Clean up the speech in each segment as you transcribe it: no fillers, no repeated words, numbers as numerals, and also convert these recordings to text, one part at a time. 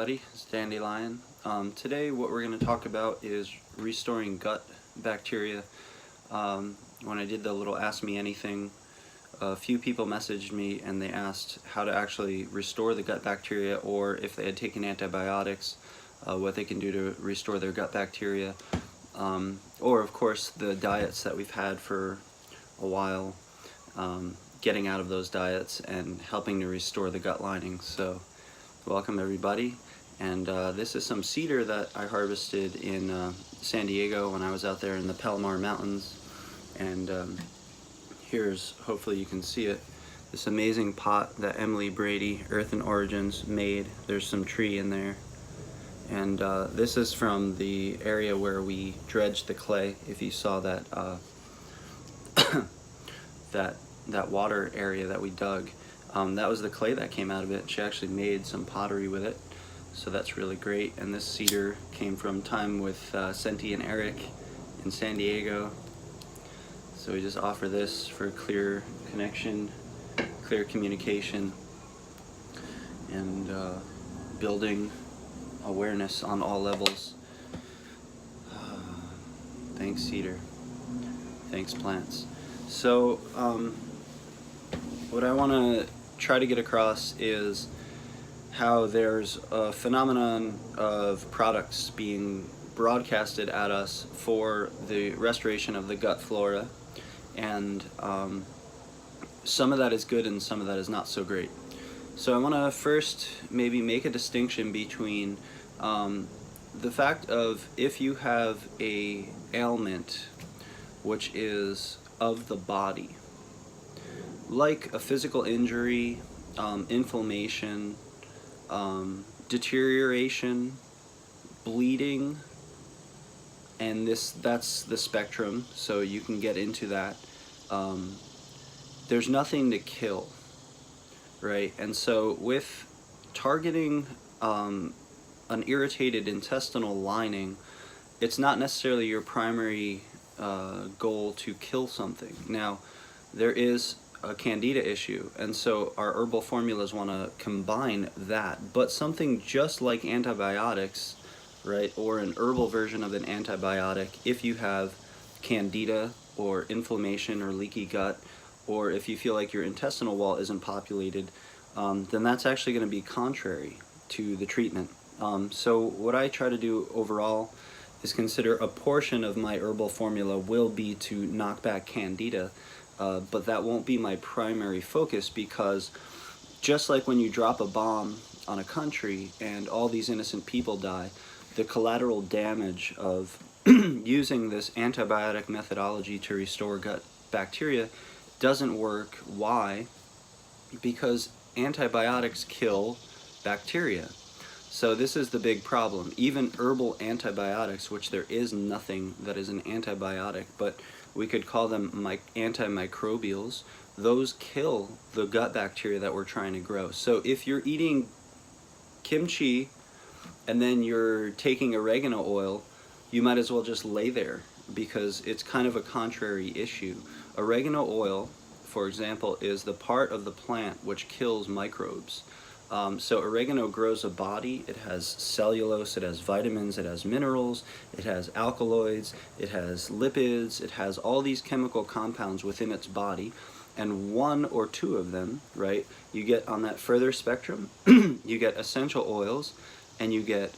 everybody, it's Dandelion. Today what we're going to talk about is restoring gut bacteria. When I did the little Ask Me Anything, a few people messaged me and they asked how to actually restore the gut bacteria, or if they had taken antibiotics, what they can do to restore their gut bacteria. Or of course the diets that we've had for a while, getting out of those diets and helping to restore the gut lining. So welcome everybody, and this is some cedar that I harvested in San Diego when I was out there in the Palomar Mountains. And here's, hopefully you can see it, this amazing pot that Emily Brady, Earth and Origins, made. There's some tree in there, and this is from the area where we dredged the clay. If you saw that that water area that we dug, that was the clay that came out of it. She actually made some pottery with it, so that's really great. And this cedar came from time with Senti and Eric in San Diego. So we just offer this for clear connection, clear communication, and building awareness on all levels. Thanks cedar, thanks plants. So what I want to try to get across is how there's a phenomenon of products being broadcasted at us for the restoration of the gut flora, and some of that is good and some of that is not so great. So I want to first maybe make a distinction between the fact of, if you have a ailment which is of the body, like a physical injury, inflammation, deterioration, bleeding, and that's the spectrum, so you can get into that. There's nothing to kill, right? And so with targeting an irritated intestinal lining, it's not necessarily your primary goal to kill something. Now, there is a candida issue, and so our herbal formulas want to combine that, but something just like antibiotics, right, or an herbal version of an antibiotic, if you have candida or inflammation or leaky gut, or if you feel like your intestinal wall isn't populated, then that's actually going to be contrary to the treatment. So what I try to do overall is consider a portion of my herbal formula will be to knock back candida, but that won't be my primary focus, because just like when you drop a bomb on a country and all these innocent people die, the collateral damage of using this antibiotic methodology to restore gut bacteria doesn't work. Why? Because antibiotics kill bacteria. So this is the big problem. Even herbal antibiotics, which there is nothing that is an antibiotic, but we could call them antimicrobials, those kill the gut bacteria that we're trying to grow. So if you're eating kimchi and then you're taking oregano oil, you might as well just lay there, because it's kind of a contrary issue. Oregano oil, for example, is the part of the plant which kills microbes. So oregano grows a body. It has cellulose, it has vitamins, it has minerals, it has alkaloids, it has lipids, it has all these chemical compounds within its body, and one or two of them, right, you get on that further spectrum, you get essential oils, and you get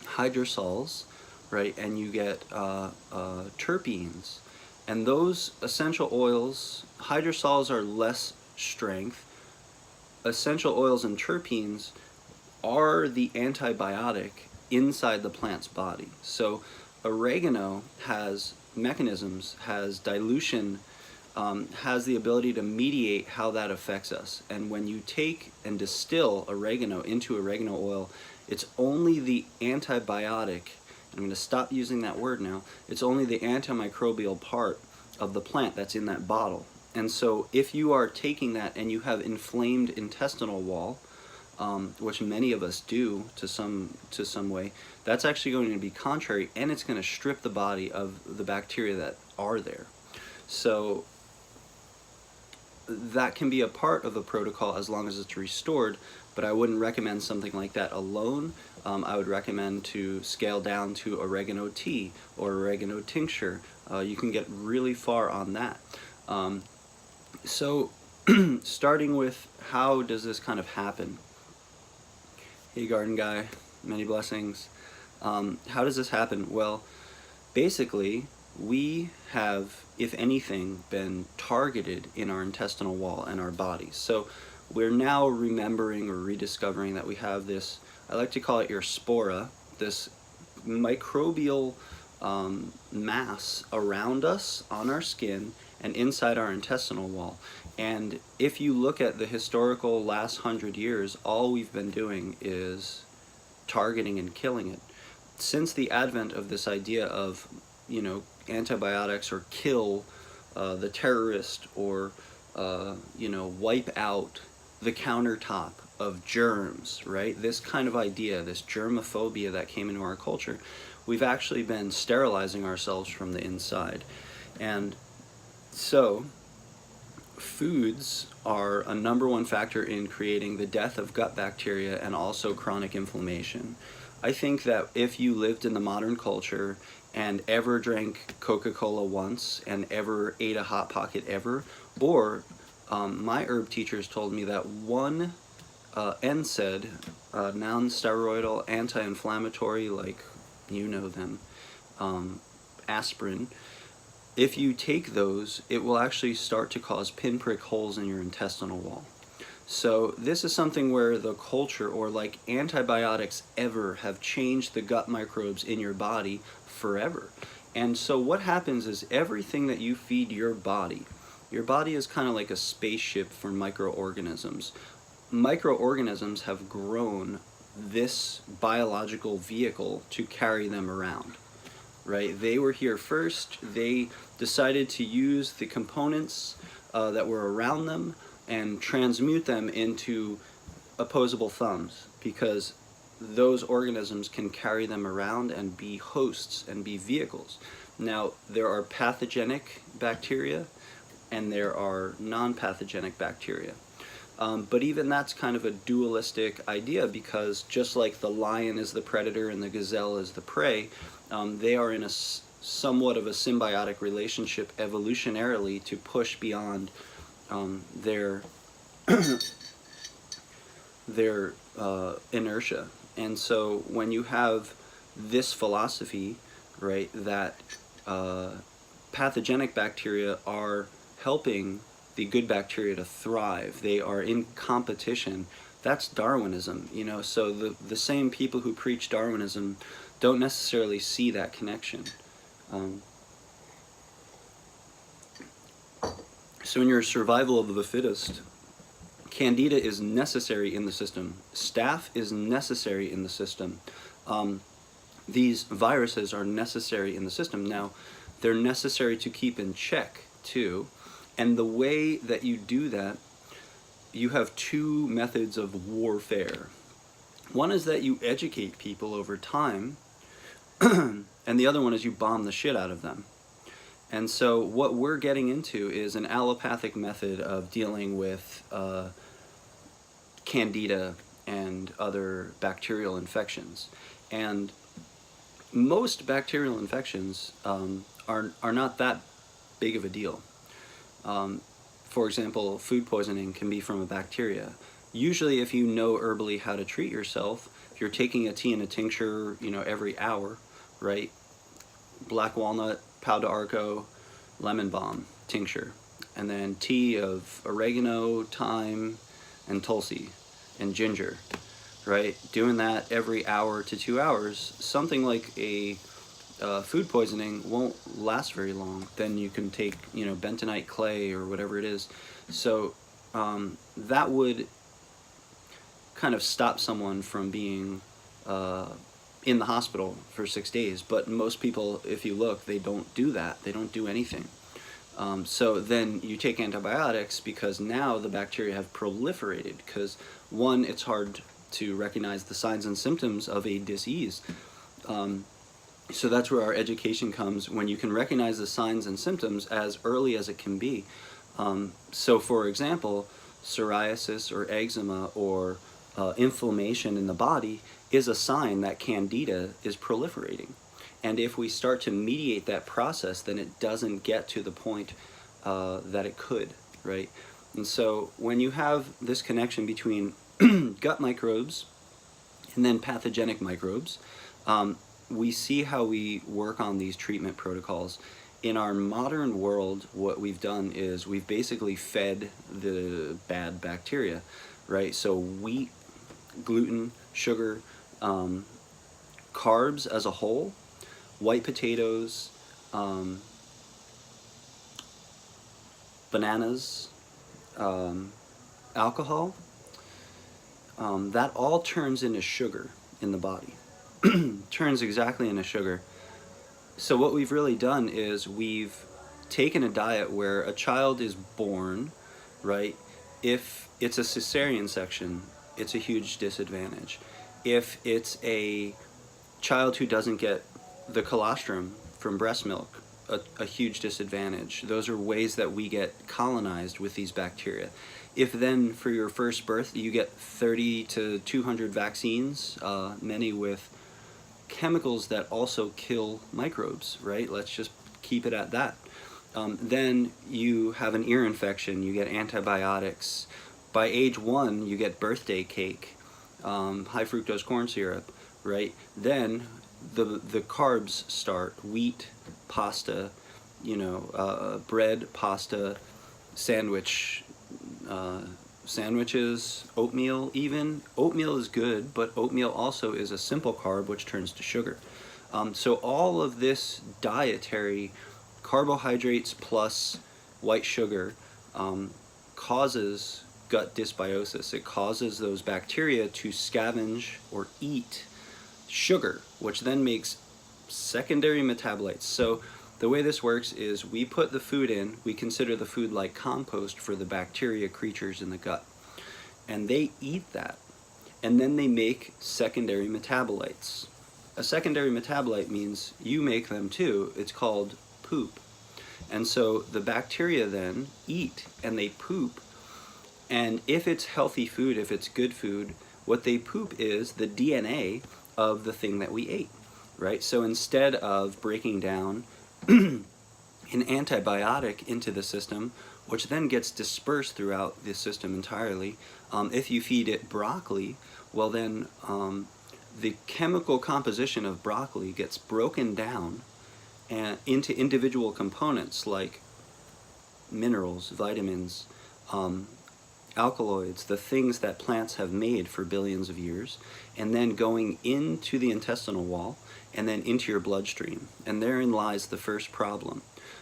hydrosols, right, and you get terpenes. And those essential oils, hydrosols are less strength. Essential oils and terpenes are the antibiotic inside the plant's body. So oregano has mechanisms, has dilution, has the ability to mediate how that affects us. And when you take and distill oregano into oregano oil, it's only the antibiotic, I'm going to stop using that word now, it's only the antimicrobial part of the plant that's in that bottle. And so if you are taking that and you have inflamed intestinal wall, which many of us do to some way, that's actually going to be contrary, and it's going to strip the body of the bacteria that are there. So that can be a part of the protocol as long as it's restored, but I wouldn't recommend something like that alone. I would recommend to scale down to oregano tea or oregano tincture. You can get really far on that. So starting with how does this kind of happen? Hey garden guy, many blessings. How does this happen? Well, basically, we have, if anything, been targeted in our intestinal wall and our bodies. So we're now remembering or rediscovering that we have this, I like to call it your spora, this microbial mass around us on our skin and inside our intestinal wall. And if you look at the historical last 100 years, all we've been doing is targeting and killing it. Since the advent of this idea of, you know, antibiotics or kill the terrorist or, you know, wipe out the countertop of germs, right? This kind of idea, this germophobia that came into our culture, we've actually been sterilizing ourselves from the inside. And so foods are a #1 factor in creating the death of gut bacteria and also chronic inflammation. I think that if you lived in the modern culture and ever drank Coca-Cola once and ever ate a Hot Pocket ever, or my herb teachers told me that one NSAID, non-steroidal anti-inflammatory, like you know them, aspirin, if you take those, it will actually start to cause pinprick holes in your intestinal wall. So this is something where the culture, or like antibiotics ever, have changed the gut microbes in your body forever. And so what happens is everything that you feed your body is kind of like a spaceship for microorganisms. Microorganisms have grown this biological vehicle to carry them around, right? They were here first. They decided to use the components that were around them and transmute them into opposable thumbs, because those organisms can carry them around and be hosts and be vehicles. Now, there are pathogenic bacteria and there are non-pathogenic bacteria. But even that's kind of a dualistic idea, because just like the lion is the predator and the gazelle is the prey, they are in a somewhat of a symbiotic relationship evolutionarily to push beyond their their inertia. And so when you have this philosophy, right, that pathogenic bacteria are helping the good bacteria to thrive, they are in competition, that's Darwinism, you know. So the same people who preach Darwinism don't necessarily see that connection. So in your survival of the fittest, Candida is necessary in the system. Staph is necessary in the system. These viruses are necessary in the system. Now, they're necessary to keep in check too. And the way that you do that, you have two methods of warfare. One is that you educate people over time, and the other one is you bomb the shit out of them. And so what we're getting into is an allopathic method of dealing with Candida and other bacterial infections. And most bacterial infections are not that big of a deal. For example, food poisoning can be from a bacteria. Usually, if you know herbally how to treat yourself, if you're taking a tea and a tincture, you know, every hour, right? Black walnut, pau d'arco, lemon balm tincture, and then tea of oregano, thyme, and tulsi, and ginger, right? Doing that every hour to 2 hours, something like a food poisoning won't last very long. Then you can take, you know, bentonite clay or whatever it is. So that would kind of stop someone from being in the hospital for 6 days. But most people, if you look, they don't do that. They don't do anything. So then you take antibiotics because now the bacteria have proliferated, because one, it's hard to recognize the signs and symptoms of a disease. So that's where our education comes. When you can recognize the signs and symptoms as early as it can be, So for example, psoriasis or eczema or inflammation in the body is a sign that candida is proliferating. And if we start to mediate that process, then it doesn't get to the point that it could, right? And so when you have this connection between gut microbes and then pathogenic microbes, we see how we work on these treatment protocols. In our modern world, what we've done is we've basically fed the bad bacteria, right? So wheat, gluten, sugar, carbs as a whole, white potatoes, bananas, alcohol, that all turns into sugar in the body. Turns exactly into sugar. So what we've really done is we've taken a diet where a child is born, right? If it's a cesarean section, it's a huge disadvantage. If it's a child who doesn't get the colostrum from breast milk, a huge disadvantage. Those are ways that we get colonized with these bacteria. If then for your first birth you get 30 to 200 vaccines, many with chemicals that also kill microbes, right? Let's just keep it at that. Then you have an ear infection, you get antibiotics. By age 1, you get birthday cake, high fructose corn syrup, right? Then the carbs start, wheat, pasta, bread, pasta, sandwiches, oatmeal even. Oatmeal is good, but oatmeal also is a simple carb which turns to sugar. So all of this dietary carbohydrates plus white sugar causes gut dysbiosis. It causes those bacteria to scavenge or eat sugar, which then makes secondary metabolites. So the way this works is we put the food in, we consider the food like compost for the bacteria creatures in the gut. And they eat that. And then they make secondary metabolites. A secondary metabolite means you make them too. It's called poop. And so the bacteria then eat and they poop. And if it's healthy food, if it's good food, what they poop is the DNA of the thing that we ate, right? So instead of breaking down an antibiotic into the system, which then gets dispersed throughout the system entirely, if you feed it broccoli, well then the chemical composition of broccoli gets broken down into individual components like minerals, vitamins, alkaloids, the things that plants have made for billions of years, and then going into the intestinal wall and then into your bloodstream. And therein lies the first problem.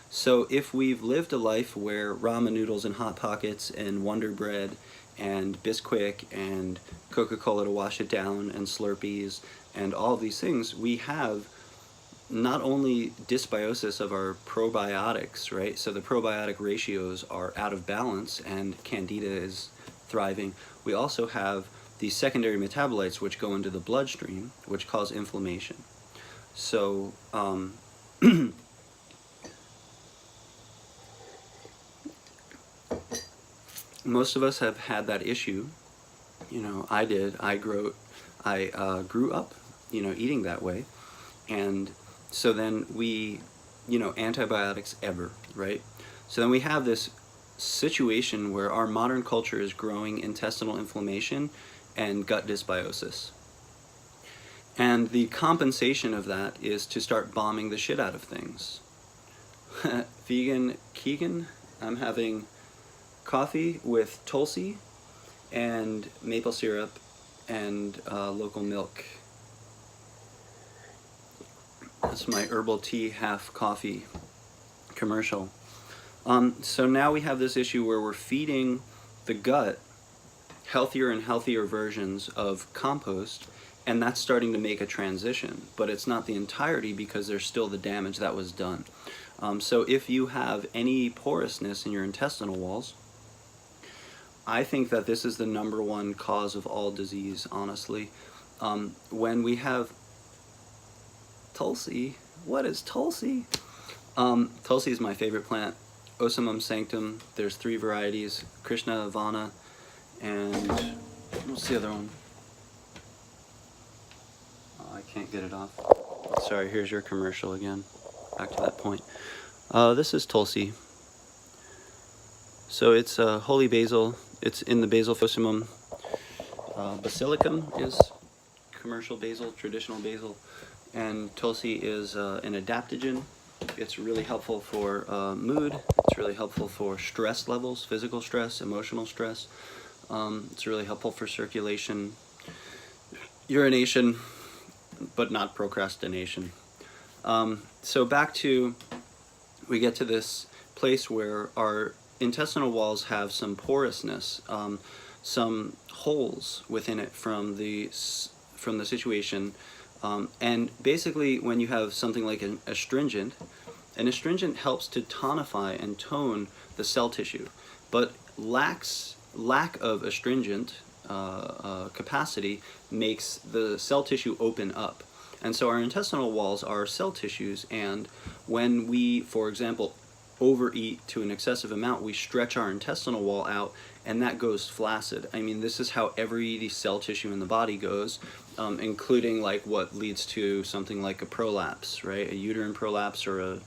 So if we've lived a life where ramen noodles and Hot Pockets and Wonder Bread and Bisquick and Coca-Cola to wash it down and Slurpees and all of these things, we have not only dysbiosis of our probiotics, right? So the probiotic ratios are out of balance and candida is thriving. We also have these secondary metabolites which go into the bloodstream, which cause inflammation. So most of us have had that issue. I did. I grew up, eating that way. And so then we, antibiotics ever, right? So then we have this situation where our modern culture is growing intestinal inflammation and gut dysbiosis. And the compensation of that is to start bombing the shit out of things. Vegan Keegan, I'm having coffee with Tulsi and maple syrup and local milk. That's my herbal tea half coffee commercial. So now we have this issue where we're feeding the gut healthier and healthier versions of compost, and that's starting to make a transition, but it's not the entirety because there's still the damage that was done. So if you have any porousness in your intestinal walls, I think that this is the #1 cause of all disease, honestly. When we have Tulsi, what is Tulsi? Tulsi is my favorite plant. Ocimum sanctum. There's 3 varieties: Krishna, Vana, and what's the other one? Oh, I can't get it off. Sorry, here's your commercial again. Back to that point. This is Tulsi. So it's holy basil. It's in the basil Ocimum. Basilicum is commercial basil, traditional basil, and Tulsi is an adaptogen. It's really helpful for mood. It's really helpful for stress levels, physical stress, emotional stress. It's really helpful for circulation, urination, but not procrastination. So back to, we get to this place where our intestinal walls have some porousness, some holes within it from the situation, and basically when you have something like an astringent helps to tonify and tone the cell tissue, but lack of astringent capacity makes the cell tissue open up. And so our intestinal walls are cell tissues, and when we, for example, overeat to an excessive amount, we stretch our intestinal wall out, and that goes flaccid. I mean, this is how every cell tissue in the body goes, including like what leads to something like a prolapse, right? A uterine prolapse, or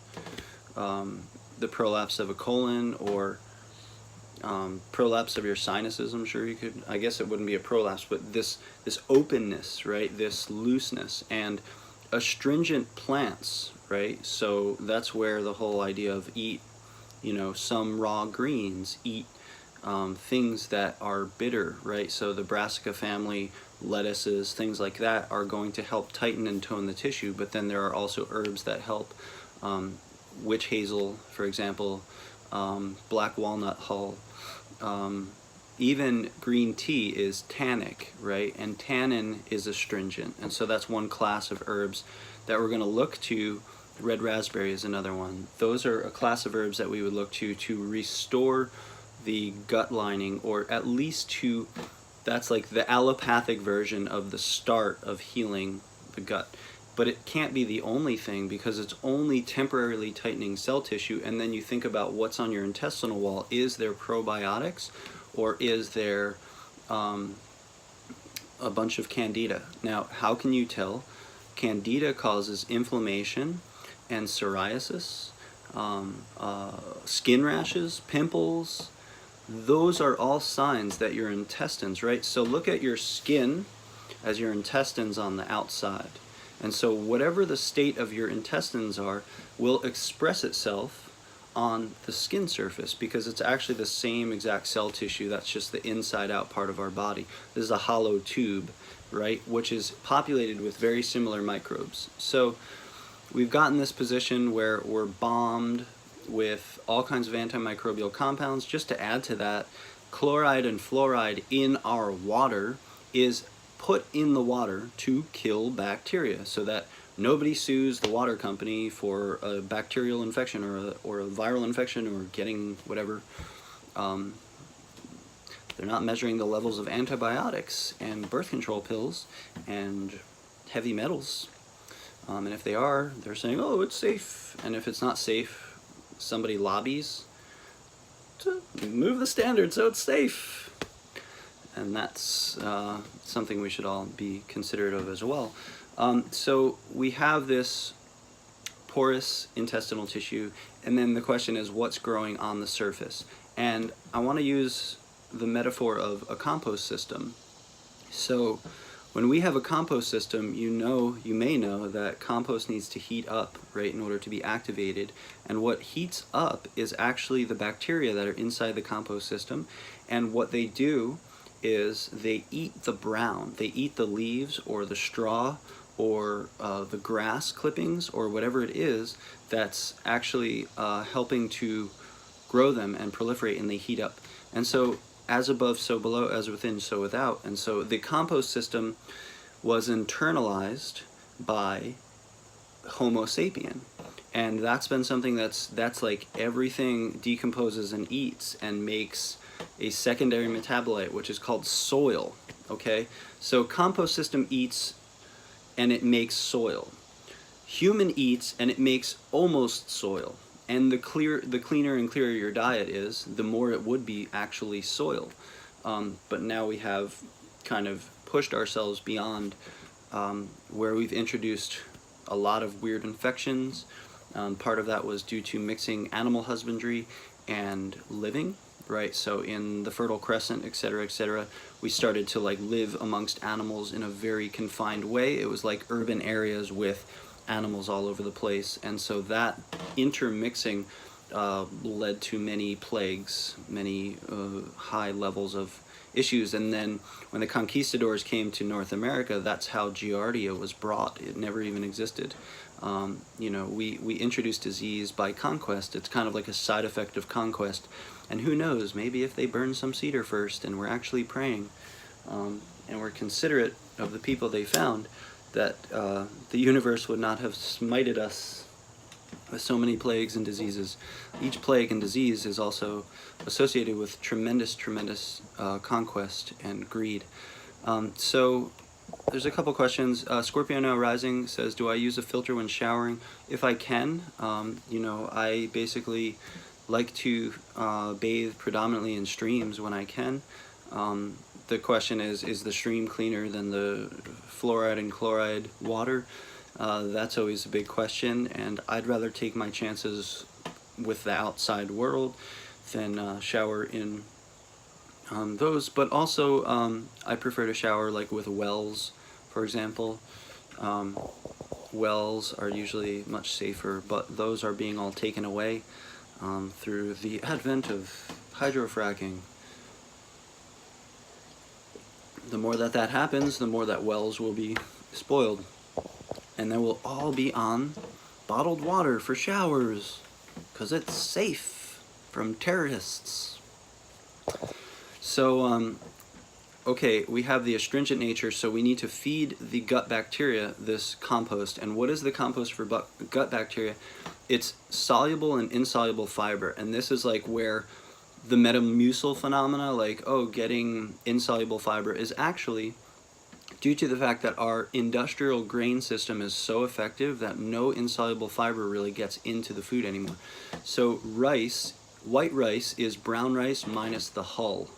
the prolapse of a colon, or prolapse of your sinuses. I'm sure you could, I guess it wouldn't be a prolapse, but this openness, right? This looseness, and astringent plants, right? So that's where the whole idea of eat, some raw greens, eat things that are bitter, right? So the brassica family, lettuces, things like that are going to help tighten and tone the tissue, but then there are also herbs that help. Witch hazel, for example, black walnut hull, even green tea is tannic, right? And tannin is astringent, and so that's one class of herbs that we're going to look to. Red raspberry is another one. Those are a class of herbs that we would look to restore the gut lining, or at least that's like the allopathic version of the start of healing the gut. But it can't be the only thing, because it's only temporarily tightening cell tissue. And then you think about what's on your intestinal wall. Is there probiotics, or is there a bunch of candida? Now, how can you tell? Candida causes inflammation and psoriasis, skin rashes, pimples. Those are all signs that your intestines, right? So look at your skin as your intestines on the outside. And so whatever the state of your intestines are will express itself on the skin surface, because it's actually the same exact cell tissue. That's just the inside out part of our body. This is a hollow tube, right, which is populated with very similar microbes. So we've gotten this position where we're bombed with all kinds of antimicrobial compounds. Just to add to that, chloride and fluoride in our water is put in the water to kill bacteria, so that nobody sues the water company for a bacterial infection, or a viral infection, or getting whatever. They're not measuring the levels of antibiotics and birth control pills and heavy metals. And if they are, they're saying, oh, it's safe. And if it's not safe, somebody lobbies to move the standard so it's safe. And that's something we should all be considerate of as well. So we have this porous intestinal tissue, and then the question is, what's growing on the surface? And I want to use the metaphor of a compost system. So when we have a compost system, you may know that compost needs to heat up, right, in order to be activated. And what heats up is actually the bacteria that are inside the compost system. And what they do is they eat the brown, they eat the leaves or the straw or the grass clippings or whatever it is that's actually helping to grow them and proliferate, and they heat up. And so as above, so below, as within, so without. And so the compost system was internalized by Homo sapien. And that's been something that's like everything decomposes and eats and makes a secondary metabolite, which is called soil. Okay? So compost system eats and it makes soil. Human eats and it makes almost soil. And the cleaner and clearer your diet is, the more it would be actually soil. But now we have kind of pushed ourselves beyond, where we've introduced a lot of weird infections. Part of that was due to mixing animal husbandry and living, right? So in the Fertile Crescent, etc., we started to like live amongst animals in a very confined way. It was like urban areas with animals all over the place, and so that intermixing led to many plagues, many high levels of issues. And then when the conquistadors came to North America, that's how Giardia was brought. It never even existed. We introduced disease by conquest. It's kind of like a side effect of conquest. And who knows, maybe if they burn some cedar first and we're actually praying, and we're considerate of the people they found, that the universe would not have smited us with so many plagues and diseases. Each plague and disease is also associated with tremendous conquest and greed. So there's a couple questions. Scorpio Now Rising says, do I use a filter when showering? If I can. I basically like to bathe predominantly in streams when I can. The question is the stream cleaner than the fluoride and chloride water? That's always a big question, and I'd rather take my chances with the outside world than shower in those. But also, I prefer to shower like with wells, for example. Wells are usually much safer, but those are being all taken away through the advent of hydrofracking. The more that happens, the more that wells will be spoiled. And then we'll all be on bottled water for showers, because it's safe from terrorists. So, okay, we have the astringent nature, so we need to feed the gut bacteria this compost. And what is the compost for gut bacteria? It's soluble and insoluble fiber, and this is like where the Metamucil phenomena, like, getting insoluble fiber, is actually due to the fact that our industrial grain system is so effective that no insoluble fiber really gets into the food anymore. So white rice is brown rice minus the hull,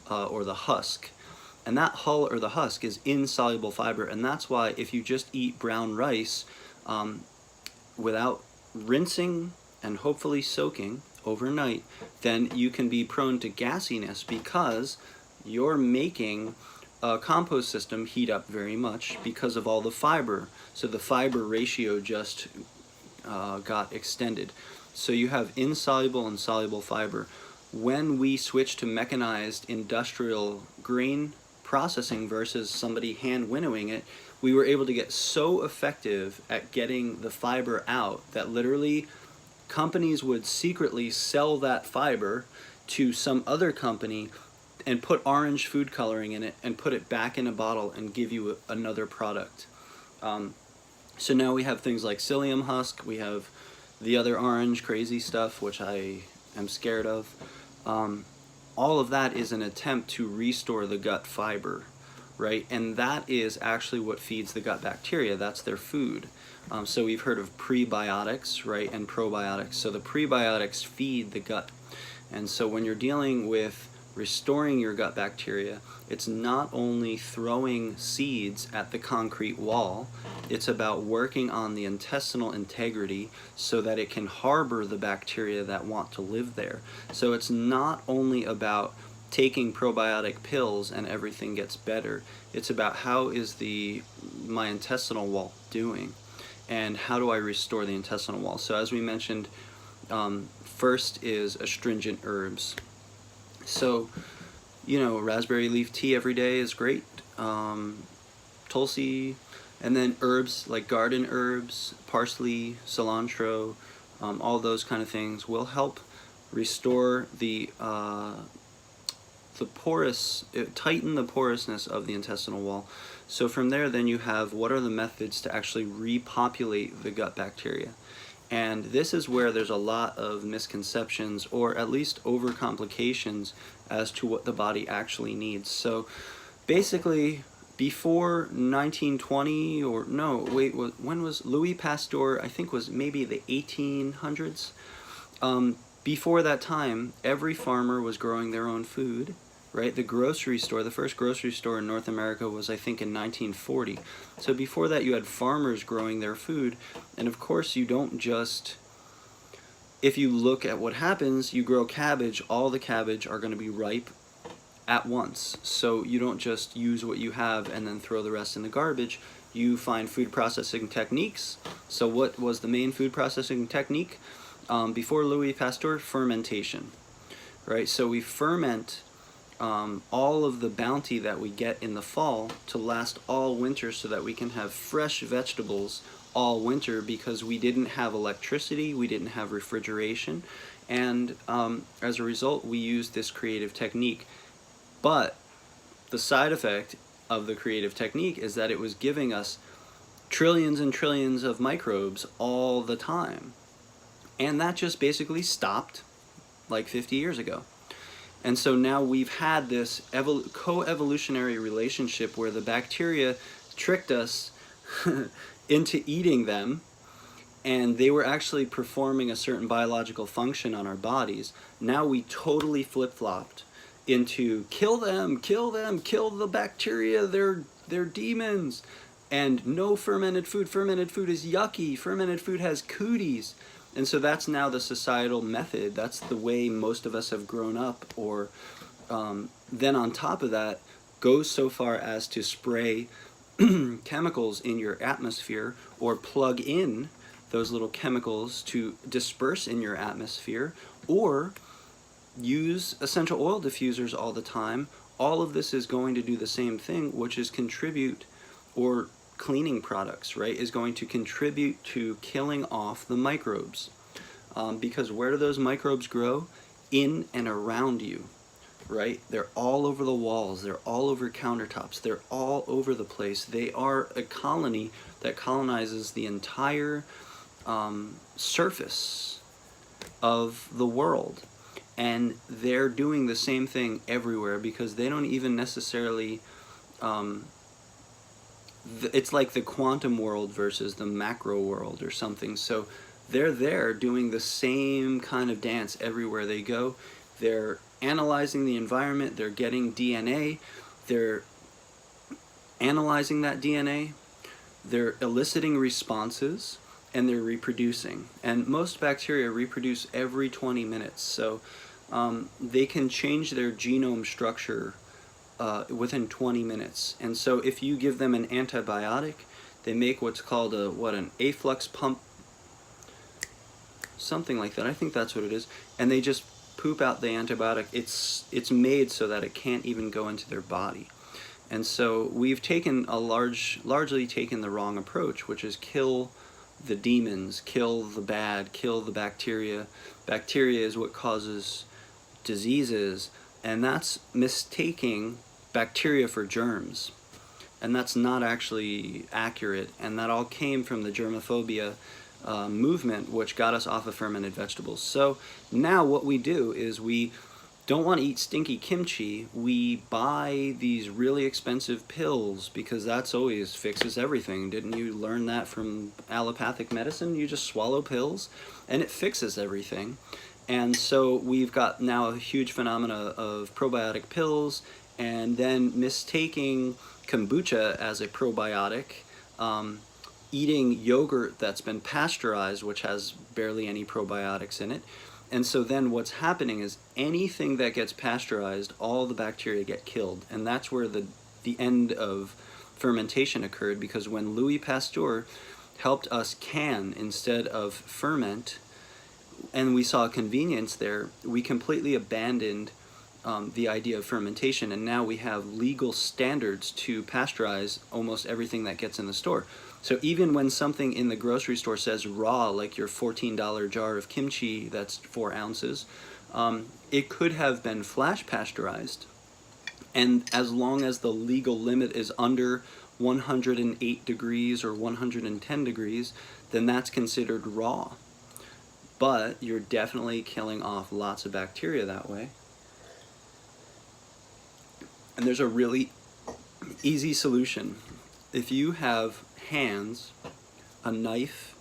or the husk. And that hull or the husk is insoluble fiber, and that's why if you just eat brown rice without rinsing and hopefully soaking overnight, then you can be prone to gassiness, because you're making a compost system heat up very much because of all the fiber. So the fiber ratio just got extended. So you have insoluble and soluble fiber. When we switch to mechanized industrial grain processing versus somebody hand winnowing it, we were able to get so effective at getting the fiber out that literally companies would secretly sell that fiber to some other company and put orange food coloring in it and put it back in a bottle and give you another product. So now we have things like psyllium husk, we have the other orange crazy stuff, which I am scared of. All of that is an attempt to restore the gut fiber, right? And that is actually what feeds the gut bacteria. That's their food. So we've heard of prebiotics, right, and probiotics. So the prebiotics feed the gut. And so when you're dealing with restoring your gut bacteria, it's not only throwing seeds at the concrete wall, it's about working on the intestinal integrity so that it can harbor the bacteria that want to live there. So it's not only about taking probiotic pills and everything gets better. It's about how is my intestinal wall doing, and how do I restore the intestinal wall. So as we mentioned, first is astringent herbs. So, raspberry leaf tea every day is great. Tulsi, and then herbs like garden herbs, parsley, cilantro, all those kind of things will help restore tighten the porousness of the intestinal wall. So from there, then you have what are the methods to actually repopulate the gut bacteria. And this is where there's a lot of misconceptions, or at least overcomplications, as to what the body actually needs. So basically, before 1920, when was Louis Pasteur, I think was maybe the 1800s, Before that time, every farmer was growing their own food, right? The grocery store, the first grocery store in North America was, I think, in 1940. So before that, you had farmers growing their food. And of course, you don't just, if you look at what happens, you grow cabbage, all the cabbage are going to be ripe at once. So you don't just use what you have and then throw the rest in the garbage. You find food processing techniques. So what was the main food processing technique? Before Louis Pasteur, fermentation, right? So we ferment all of the bounty that we get in the fall to last all winter so that we can have fresh vegetables all winter, because we didn't have electricity, we didn't have refrigeration, and as a result we used this creative technique. But the side effect of the creative technique is that it was giving us trillions and trillions of microbes all the time. And that just basically stopped like 50 years ago. And so now we've had this co-evolutionary relationship where the bacteria tricked us into eating them, and they were actually performing a certain biological function on our bodies. Now we totally flip-flopped into kill them, kill the bacteria, they're demons, and no fermented food. Fermented food is yucky, fermented food has cooties. And so that's now the societal method. That's the way most of us have grown up. Or then on top of that, goes so far as to spray chemicals in your atmosphere, or plug in those little chemicals to disperse in your atmosphere, or use essential oil diffusers all the time. All of this is going to do the same thing, which is contribute, or cleaning products, right, is going to contribute to killing off the microbes. Because where do those microbes grow? In and around you, right? They're all over the walls, they're all over countertops, they're all over the place. They are a colony that colonizes the entire surface of the world. And they're doing the same thing everywhere, because they don't even necessarily it's like the quantum world versus the macro world or something. So they're there doing the same kind of dance everywhere they go. They're analyzing the environment, they're getting DNA, they're analyzing that DNA, they're eliciting responses, and they're reproducing. And most bacteria reproduce every 20 minutes. So they can change their genome structure within 20 minutes. And so if you give them an antibiotic, they make what's called an afflux pump, something like that. I think that's what it is. And they just poop out the antibiotic. It's made so that it can't even go into their body. And so we've taken largely taken the wrong approach, which is kill the demons, kill the bad, kill the bacteria. Bacteria is what causes diseases, and that's mistaking bacteria for germs. And that's not actually accurate, and that all came from the germophobia movement, which got us off of fermented vegetables. So now what we do is we don't want to eat stinky kimchi. We buy these really expensive pills, because that's always fixes everything. Didn't you learn that from allopathic medicine? You just swallow pills and it fixes everything. And so we've got now a huge phenomena of probiotic pills, and then mistaking kombucha as a probiotic, eating yogurt that's been pasteurized, which has barely any probiotics in it. And so then what's happening is anything that gets pasteurized, all the bacteria get killed. And that's where the end of fermentation occurred, because when Louis Pasteur helped us can instead of ferment, and we saw convenience there, we completely abandoned the idea of fermentation, and now we have legal standards to pasteurize almost everything that gets in the store. So even when something in the grocery store says raw, like your $14 jar of kimchi that's 4 ounces, it could have been flash pasteurized. And as long as the legal limit is under 108 degrees or 110 degrees, then that's considered raw. But you're definitely killing off lots of bacteria that way. And there's a really easy solution. If you have hands, a knife,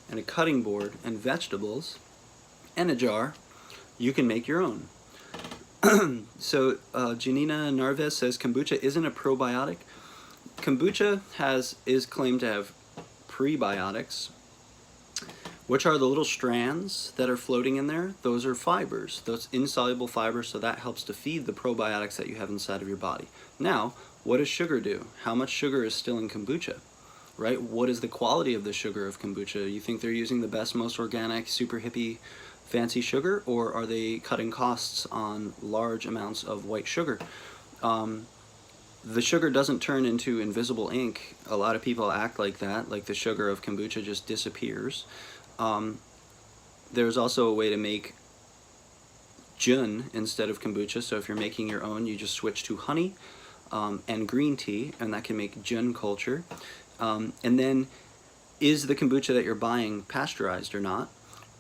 and a cutting board, and vegetables, and a jar, you can make your own. So Janina Narves says kombucha isn't a probiotic. Kombucha is claimed to have prebiotics, which are the little strands that are floating in there. Those are fibers, those insoluble fibers, so that helps to feed the probiotics that you have inside of your body. Now, what does sugar do? How much sugar is still in kombucha, right? What is the quality of the sugar of kombucha? You think they're using the best, most organic, super hippie, fancy sugar, or are they cutting costs on large amounts of white sugar? The sugar doesn't turn into invisible ink. A lot of people act like that, like the sugar of kombucha just disappears. There's also a way to make jun instead of kombucha. So if you're making your own, you just switch to honey and green tea, and that can make jun culture. And then, is the kombucha that you're buying pasteurized or not?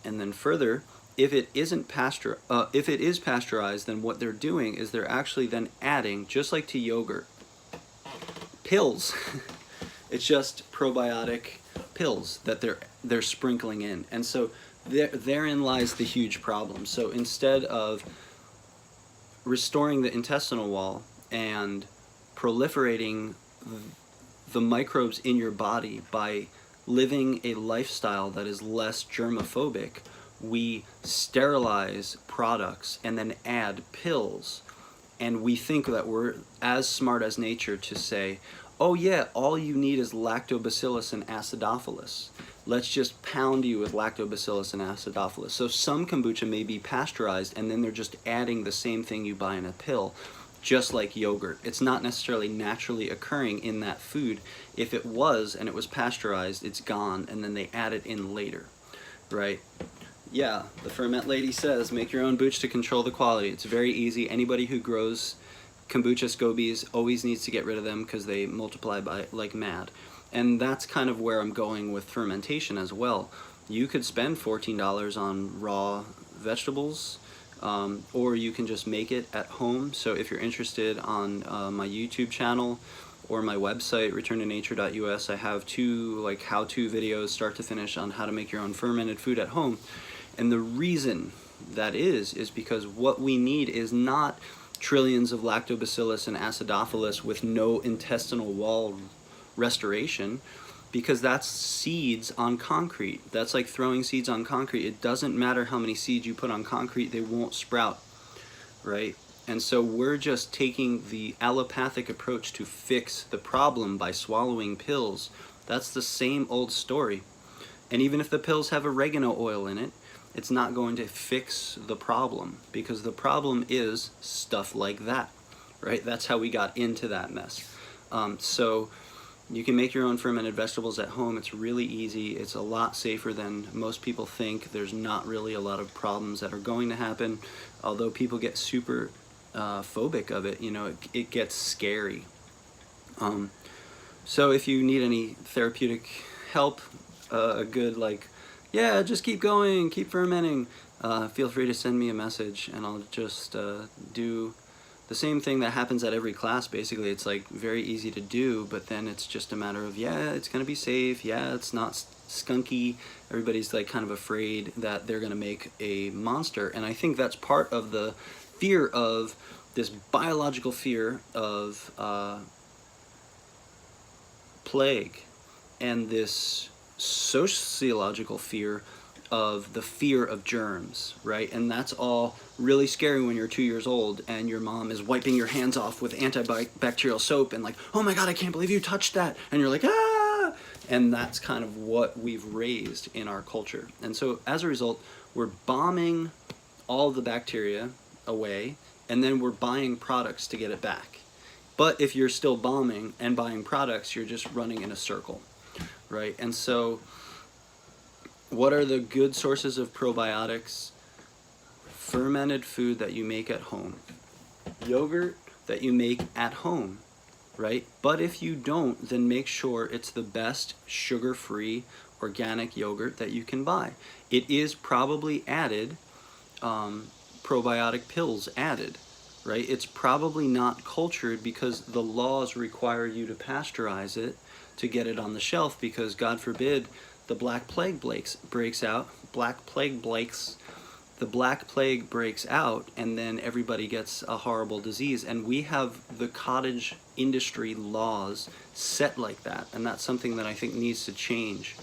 And then further, if it is pasteurized, then what they're doing is they're actually then adding, just like to yogurt, pills. It's just probiotic pills that they're sprinkling in, and so therein lies the huge problem. So instead of restoring the intestinal wall and proliferating the microbes in your body by living a lifestyle that is less germophobic, we sterilize products and then add pills, and we think that we're as smart as nature to say, oh yeah, all you need is lactobacillus and acidophilus. Let's just pound you with lactobacillus and acidophilus. So some kombucha may be pasteurized, and then they're just adding the same thing you buy in a pill, just like yogurt. It's not necessarily naturally occurring in that food. If it was and it was pasteurized, it's gone, and then they add it in later, right? Yeah, the ferment lady says, make your own booch to control the quality. It's very easy. Anybody who grows kombucha scobies always needs to get rid of them because they multiply by like mad. And that's kind of where I'm going with fermentation as well. You could spend $14 on raw vegetables, or you can just make it at home. So if you're interested, on my YouTube channel or my website, returntonature.us, I have 2 like how-to videos, start to finish, on how to make your own fermented food at home. And the reason that is because what we need is not trillions of lactobacillus and acidophilus with no intestinal wall restoration, because that's seeds on concrete. That's like throwing seeds on concrete. It doesn't matter how many seeds you put on concrete, they won't sprout, right? And so we're just taking the allopathic approach to fix the problem by swallowing pills. That's the same old story. And even if the pills have oregano oil in it, it's not going to fix the problem, because the problem is stuff like that, right? That's how we got into that mess. So you can make your own fermented vegetables at home. It's really easy. It's a lot safer than most people think. There's not really a lot of problems that are going to happen, although people get super phobic of it. You know, it gets scary. So if you need any therapeutic help, a good yeah, just keep going, keep fermenting, feel free to send me a message, and I'll just do the same thing that happens at every class. Basically, it's like very easy to do, but then it's just a matter of, yeah, it's gonna be safe, yeah, it's not skunky. Everybody's like kind of afraid that they're gonna make a monster, and I think that's part of the fear of this biological fear of plague, and this sociological fear of the fear of germs, right? And that's all really scary when you're 2 years old and your mom is wiping your hands off with antibacterial soap and like, oh my God, I can't believe you touched that. And you're like, ah! And that's kind of what we've raised in our culture. And so as a result, we're bombing all the bacteria away, and then we're buying products to get it back. But if you're still bombing and buying products, you're just running in a circle, right? And so what are the good sources of probiotics? Fermented food that you make at home. Yogurt that you make at home, right? But if you don't, then make sure it's the best sugar-free organic yogurt that you can buy. It is probably added, probiotic pills added, right? It's probably not cultured because the laws require you to pasteurize it to get it on the shelf, because God forbid the Black Plague breaks out, the Black Plague breaks out, and then everybody gets a horrible disease. And we have the cottage industry laws set like that, and that's something that I think needs to change.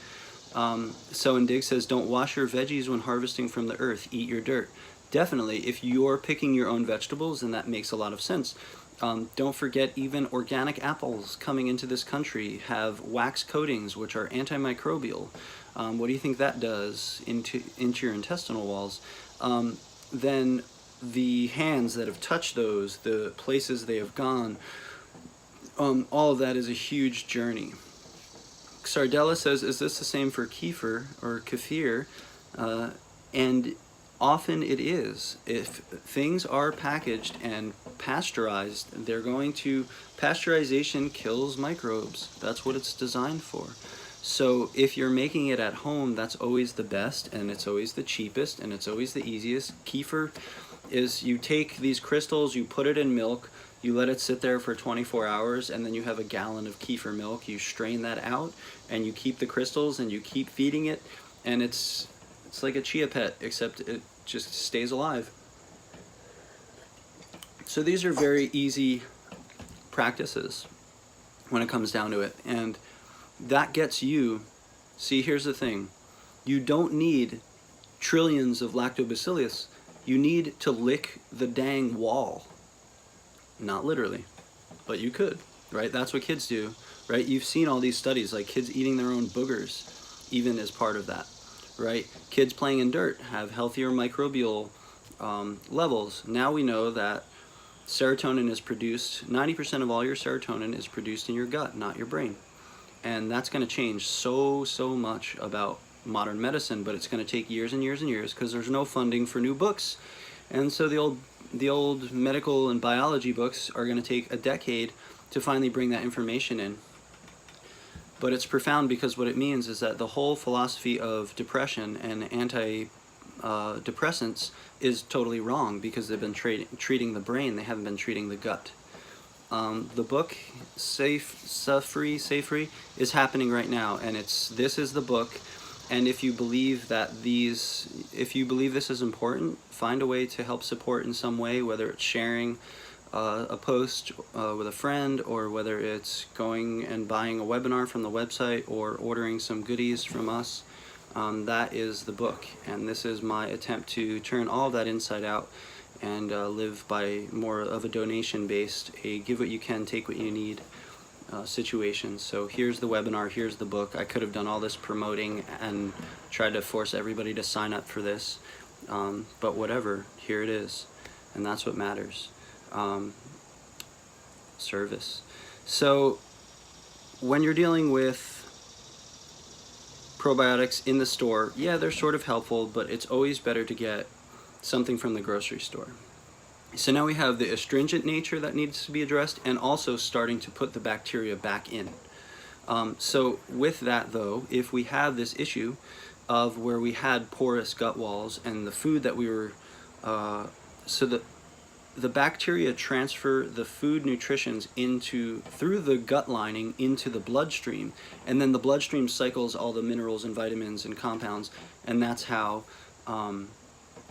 So Indig says, don't wash your veggies when harvesting from the earth, eat your dirt. Definitely, if you're picking your own vegetables, then that makes a lot of sense. Don't forget, even organic apples coming into this country have wax coatings, which are antimicrobial. What do you think that does into your intestinal walls? Then the hands that have touched those, the places they have gone, all of that is a huge journey. Sardella says, is this the same for kefir or kefir? And often it is. If things are packaged and pasteurized, they're going to, pasteurization kills microbes. That's what it's designed for. So if you're making it at home, that's always the best, and it's always the cheapest, and it's always the easiest. Kefir is, you take these crystals, you put it in milk, you let it sit there for 24 hours, and then you have a gallon of kefir milk. You strain that out, and you keep the crystals, and you keep feeding it, and it's like a chia pet, except it just stays alive. So these are very easy practices when it comes down to it, and that gets you, see, here's the thing, you don't need trillions of lactobacillus, you need to lick the dang wall. Not literally, but you could, right? That's what kids do, right? You've seen all these studies, like kids eating their own boogers, even as part of that, right? Kids playing in dirt have healthier microbial levels. Now we know that serotonin is produced, 90% of all your serotonin is produced in your gut, not your brain. And that's going to change so much about modern medicine, but it's going to take years and years and years because there's no funding for new books. And so the old medical and biology books are going to take a decade to finally bring that information in. But it's profound because what it means is that the whole philosophy of depression and antidepressants is totally wrong because they've been treating the brain, they haven't been treating the gut. The book Safe-Free is happening right now, and this is the book. And if you believe that this is important, find a way to help support in some way, whether it's sharing a post with a friend, or whether it's going and buying a webinar from the website, or ordering some goodies from us. That is the book, and this is my attempt to turn all of that inside out and live by more of a donation-based, a give what you can, take what you need situation. So here's the webinar, here's the book. I could have done all this promoting and tried to force everybody to sign up for this, but whatever, here it is, and that's what matters. Service. So when you're dealing with probiotics in the store, yeah, they're sort of helpful, but it's always better to get something from the grocery store. So now we have the astringent nature that needs to be addressed, and also starting to put the bacteria back in. So with that though, if we have this issue of where we had porous gut walls and the food that we were, so the bacteria transfer the food nutritions through the gut lining into the bloodstream, and then the bloodstream cycles all the minerals and vitamins and compounds, and that's how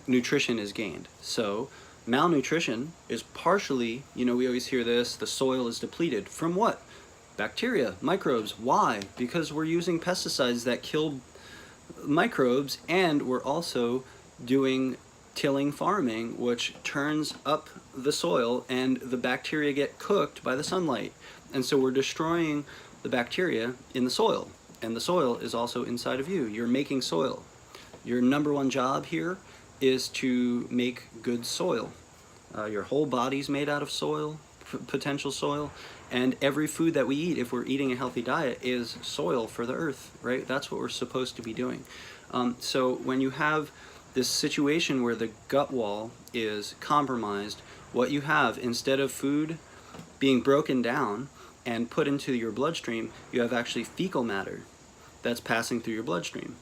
nutrition is gained. So malnutrition is partially, we always hear this, the soil is depleted. From what? Bacteria, microbes. Why? Because we're using pesticides that kill microbes, and we're also doing tilling farming, which turns up the soil, and the bacteria get cooked by the sunlight. And so we're destroying the bacteria in the soil, and the soil is also inside of you. You're making soil. Your number one job here is to make good soil. Your whole body's made out of soil, potential soil, and every food that we eat, if we're eating a healthy diet, is soil for the earth, right? That's what we're supposed to be doing. So when you have this situation where the gut wall is compromised, what you have, instead of food being broken down and put into your bloodstream, you have actually fecal matter that's passing through your bloodstream,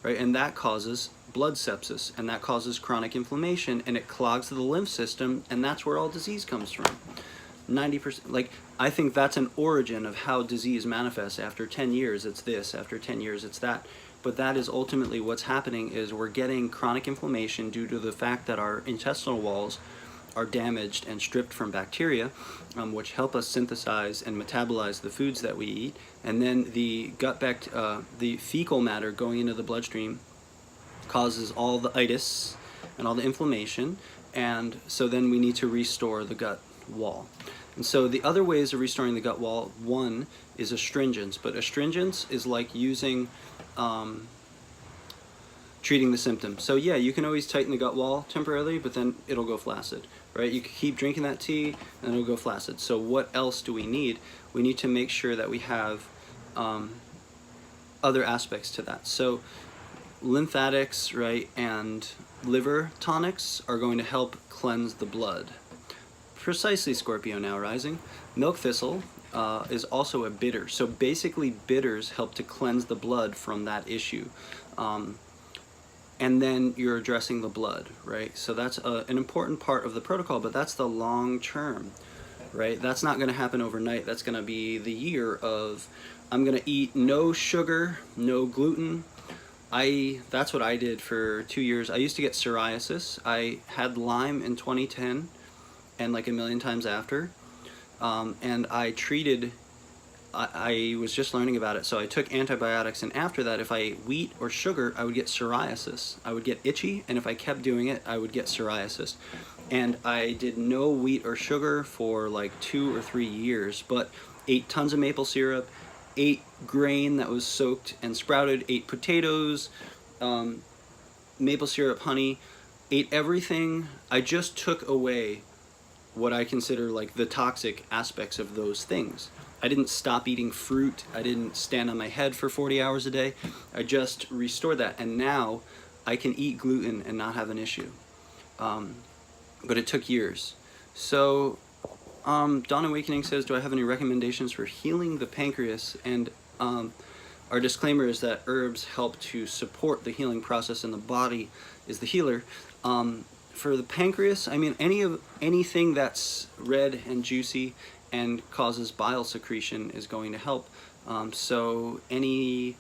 right? And that causes blood sepsis, and that causes chronic inflammation, and it clogs the lymph system, and that's where all disease comes from. 90%, I think that's an origin of how disease manifests. After 10 years it's this, after 10 years it's that. but that is ultimately what's happening, is we're getting chronic inflammation due to the fact that our intestinal walls are damaged and stripped from bacteria, which help us synthesize and metabolize the foods that we eat. And then the the fecal matter going into the bloodstream causes all the itis and all the inflammation, and so then we need to restore the gut wall. And so the other ways of restoring the gut wall, one is astringents, but astringents is like using treating the symptoms. So yeah, you can always tighten the gut wall temporarily, but then it'll go flaccid, right? You can keep drinking that tea and it'll go flaccid. So what else do we need? We need to make sure that we have other aspects to that. So lymphatics, right, and liver tonics are going to help cleanse the blood. Precisely, Scorpio now rising. Milk thistle is also a bitter. So basically bitters help to cleanse the blood from that issue. And then you're addressing the blood, right? So that's an important part of the protocol, but that's the long term, right? That's not going to happen overnight. That's going to be the year of, I'm going to eat no sugar, no gluten. That's what I did for 2 years. I used to get psoriasis. I had Lyme in 2010 and like a million times after. And I treated, I was just learning about it, so I took antibiotics, and after that, if I ate wheat or sugar, I would get psoriasis. I would get itchy, and if I kept doing it, I would get psoriasis. And I did no wheat or sugar for like 2 or 3 years, but ate tons of maple syrup, ate grain that was soaked and sprouted, ate potatoes, maple syrup, honey, ate everything. I just took away what I consider like the toxic aspects of those things. I didn't stop eating fruit. I didn't stand on my head for 40 hours a day. I just restored that, and now I can eat gluten and not have an issue. But it took years. So Dawn Awakening says, do I have any recommendations for healing the pancreas? And our disclaimer is that herbs help to support the healing process, and the body is the healer. For the pancreas, I mean, anything that's red and juicy and causes bile secretion is going to help. So any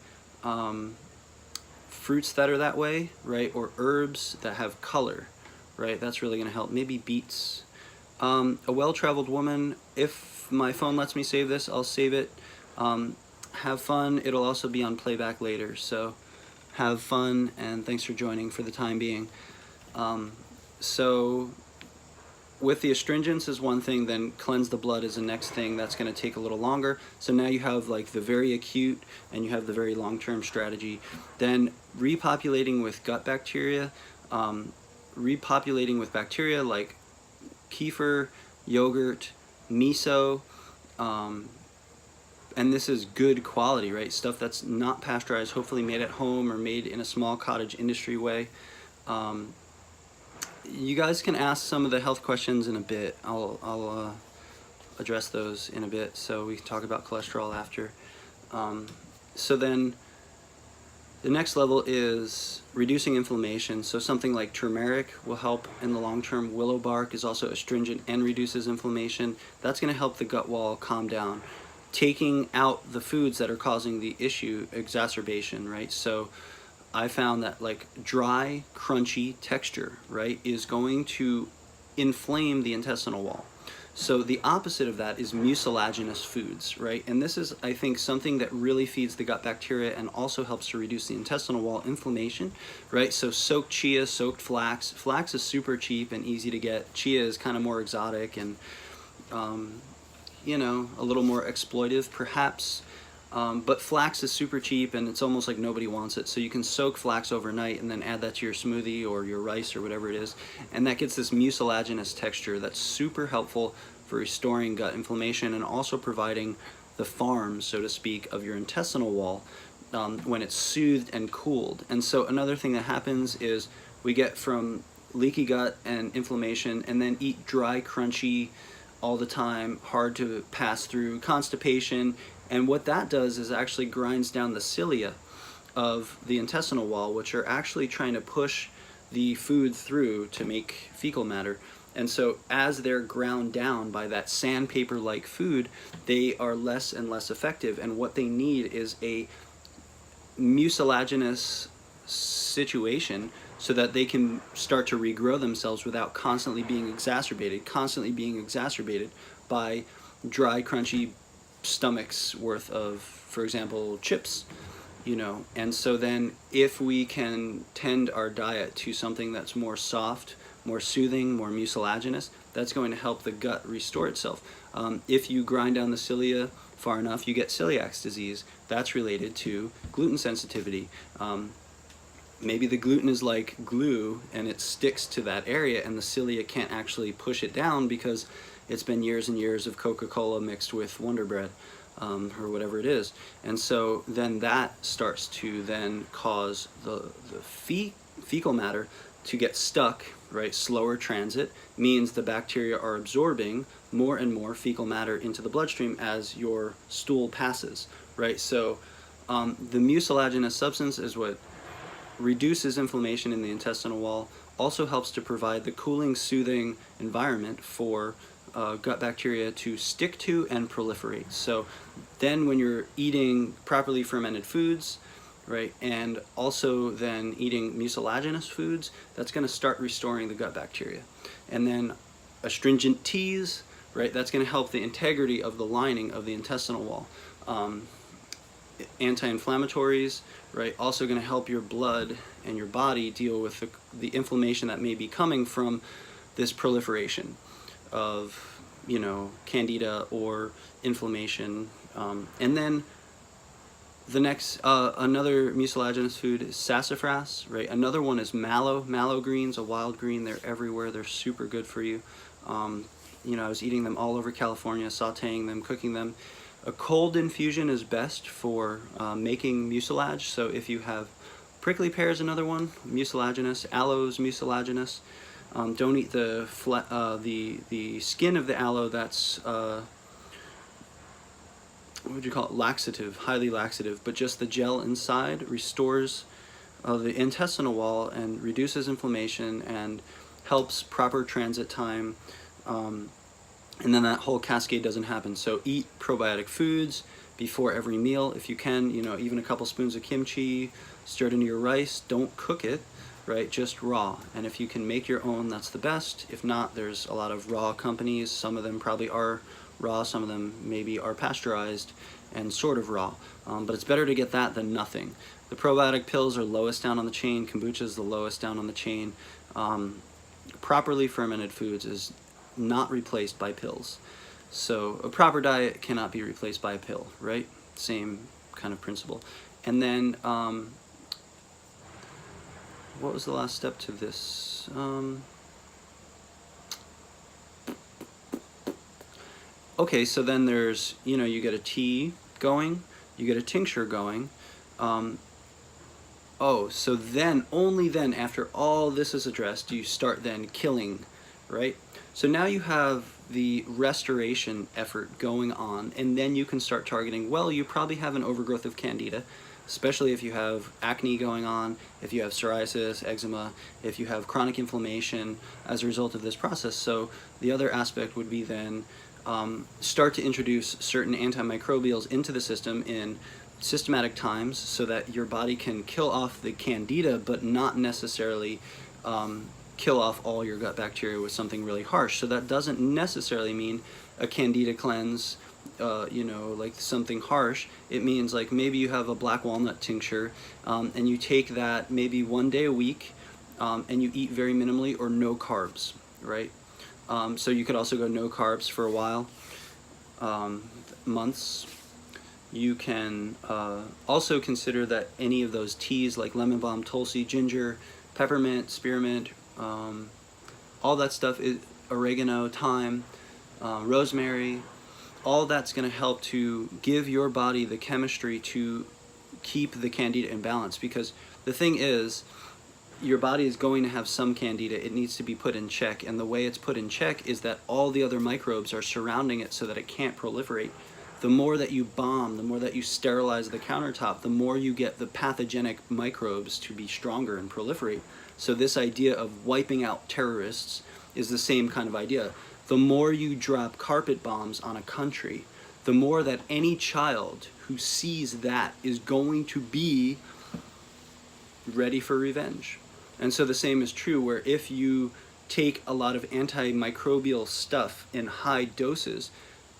fruits that are that way, right, or herbs that have color, right, that's really going to help. Maybe beets. A well-traveled woman, if my phone lets me save this, I'll save it. Have fun. It'll also be on playback later, so have fun, and thanks for joining for the time being. So with the astringents is one thing, then cleanse the blood is the next thing. That's going to take a little longer. So now you have like the very acute and you have the very long-term strategy. Then repopulating with gut bacteria, repopulating with bacteria like kefir, yogurt, miso, and this is good quality, right? Stuff that's not pasteurized, hopefully made at home or made in a small cottage industry way. You guys can ask some of the health questions in a bit. I'll address those in a bit, so we can talk about cholesterol after. So then the next level is reducing inflammation. So something like turmeric will help in the long term. Willow bark is also astringent and reduces inflammation. That's going to help the gut wall calm down. Taking out the foods that are causing the issue, exacerbation, right? So I found that like dry, crunchy texture, right, is going to inflame the intestinal wall. So the opposite of that is mucilaginous foods, right? And this is, I think, something that really feeds the gut bacteria and also helps to reduce the intestinal wall inflammation, right? So soaked chia, soaked flax. Flax is super cheap and easy to get. Chia is kind of more exotic and, you know, a little more exploitive perhaps. But flax is super cheap and it's almost like nobody wants it. So you can soak flax overnight and then add that to your smoothie or your rice or whatever it is. And that gets this mucilaginous texture that's super helpful for restoring gut inflammation and also providing the farm, so to speak, of your intestinal wall when it's soothed and cooled. And so another thing that happens is we get from leaky gut and inflammation and then eat dry, crunchy all the time, hard to pass through, constipation. And what that does is actually grinds down the cilia of the intestinal wall, which are actually trying to push the food through to make fecal matter. And so as they're ground down by that sandpaper-like food, they are less and less effective. And what they need is a mucilaginous situation so that they can start to regrow themselves without constantly being exacerbated by dry, crunchy stomachs worth of, for example, chips, you know. And so then if we can tend our diet to something that's more soft, more soothing, more mucilaginous, that's going to help the gut restore itself. If you grind down the cilia far enough, you get celiac disease. That's related to gluten sensitivity. Maybe the gluten is like glue and it sticks to that area, and the cilia can't actually push it down because it's been years and years of Coca-Cola mixed with Wonder Bread, or whatever it is. And so then that starts to then cause the fecal matter to get stuck, right? Slower transit means the bacteria are absorbing more and more fecal matter into the bloodstream as your stool passes, right? So the mucilaginous substance is what reduces inflammation in the intestinal wall, also helps to provide the cooling, soothing environment for gut bacteria to stick to and proliferate. So then when you're eating properly fermented foods, right, and also then eating mucilaginous foods, that's going to start restoring the gut bacteria. And then astringent teas, right, that's going to help the integrity of the lining of the intestinal wall. Anti-inflammatories, right, also going to help your blood and your body deal with the inflammation that may be coming from this proliferation of, you know, candida or inflammation. And then the next, another mucilaginous food is sassafras, right? Another one is mallow. Mallow greens, a wild green, they're everywhere. They're super good for you. You know, I was eating them all over California, sauteing them, cooking them. A cold infusion is best for making mucilage. So if you have prickly pear is another one, mucilaginous, aloes mucilaginous. Don't eat the skin of the aloe. That's what would you call it? Laxative, highly laxative. But just the gel inside restores the intestinal wall and reduces inflammation and helps proper transit time. And then that whole cascade doesn't happen. So eat probiotic foods before every meal if you can. You know, even a couple spoons of kimchi stirred into your rice. Don't cook it, right? Just raw. And if you can make your own, that's the best. If not, there's a lot of raw companies. Some of them probably are raw. Some of them maybe are pasteurized and sort of raw. But it's better to get that than nothing. The probiotic pills are lowest down on the chain. Kombucha is the lowest down on the chain. Properly fermented foods is not replaced by pills. So a proper diet cannot be replaced by a pill, right? Same kind of principle. And then, what was the last step to this? Okay, so then there's, you know, you get a tea going, you get a tincture going. So then, only then, after all this is addressed, do you start then killing, right? So now you have the restoration effort going on, and then you can start targeting, well, you probably have an overgrowth of candida, especially if you have acne going on, if you have psoriasis, eczema, if you have chronic inflammation as a result of this process. So the other aspect would be then start to introduce certain antimicrobials into the system in systematic times so that your body can kill off the candida, but not necessarily kill off all your gut bacteria with something really harsh. So that doesn't necessarily mean a candida cleanse, you know, like something harsh. It means like maybe you have a black walnut tincture and you take that maybe 1 day a week and you eat very minimally or no carbs, right? So you could also go no carbs for a while, months. You can also consider that any of those teas like lemon balm, tulsi, ginger, peppermint, spearmint, all that stuff, is oregano, thyme, rosemary, all that's going to help to give your body the chemistry to keep the candida in balance. Because the thing is, your body is going to have some candida. It needs to be put in check, and the way it's put in check is that all the other microbes are surrounding it so that it can't proliferate. The more that you bomb, the more that you sterilize the countertop, the more you get the pathogenic microbes to be stronger and proliferate. So this idea of wiping out terrorists is the same kind of idea. The more you drop carpet bombs on a country, the more that any child who sees that is going to be ready for revenge. And so the same is true, where if you take a lot of antimicrobial stuff in high doses,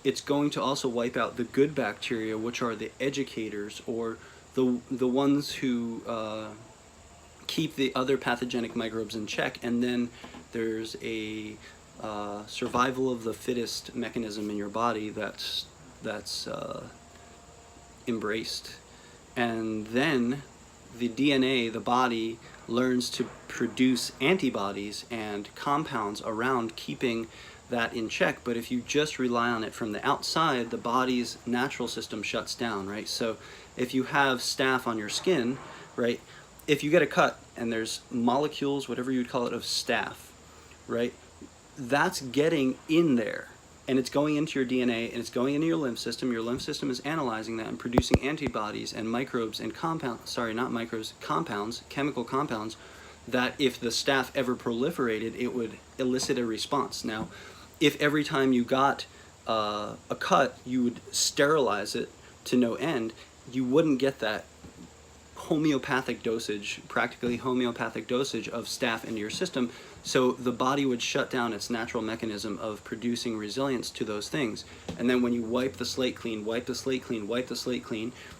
it's going to also wipe out the good bacteria, which are the educators, or the ones who keep the other pathogenic microbes in check. And then there's a survival of the fittest mechanism in your body that's embraced. And then the DNA, the body, learns to produce antibodies and compounds around keeping that in check. But if you just rely on it from the outside, the body's natural system shuts down, right? So if you have staph on your skin, right, if you get a cut and there's molecules, whatever you'd call it, of staph, right, that's getting in there, and it's going into your DNA, and it's going into your lymph system. Your lymph system is analyzing that and producing antibodies and microbes and compounds, chemical compounds, that if the staph ever proliferated, it would elicit a response. Now, if every time you got a cut, you would sterilize it to no end, you wouldn't get that homeopathic dosage, practically homeopathic dosage of staph into your system. So the body would shut down its natural mechanism of producing resilience to those things. And then when you wipe the slate clean,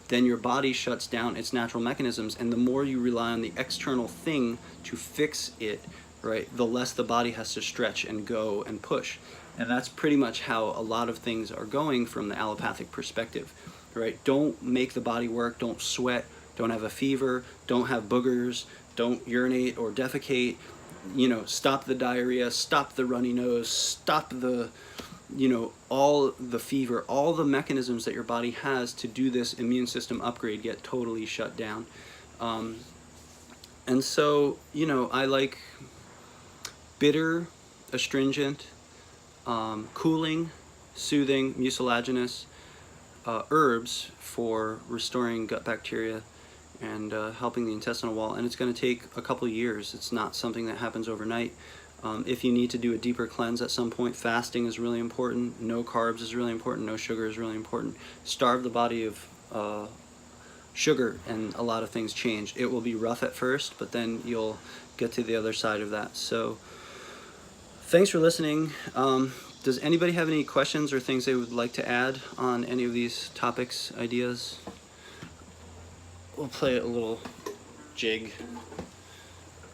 then your body shuts down its natural mechanisms. And the more you rely on the external thing to fix it, right, the less the body has to stretch and go and push. And that's pretty much how a lot of things are going from the allopathic perspective, right? Don't make the body work, don't sweat, don't have a fever, don't have boogers, don't urinate or defecate, stop the diarrhea, stop the runny nose, stop the, all the fever, all the mechanisms that your body has to do this immune system upgrade get totally shut down. And so, I like bitter, astringent, cooling, soothing, mucilaginous herbs for restoring gut bacteria and helping the intestinal wall. And it's going to take a couple years. It's not something that happens overnight. If you need to do a deeper cleanse at some point, fasting is really important. No carbs is really important. No sugar is really important. Starve the body of sugar, and a lot of things change. It will be rough at first, but then you'll get to the other side of that. So thanks for listening. Does anybody have any questions or things they would like to add on any of these topics, ideas? We'll play a little jig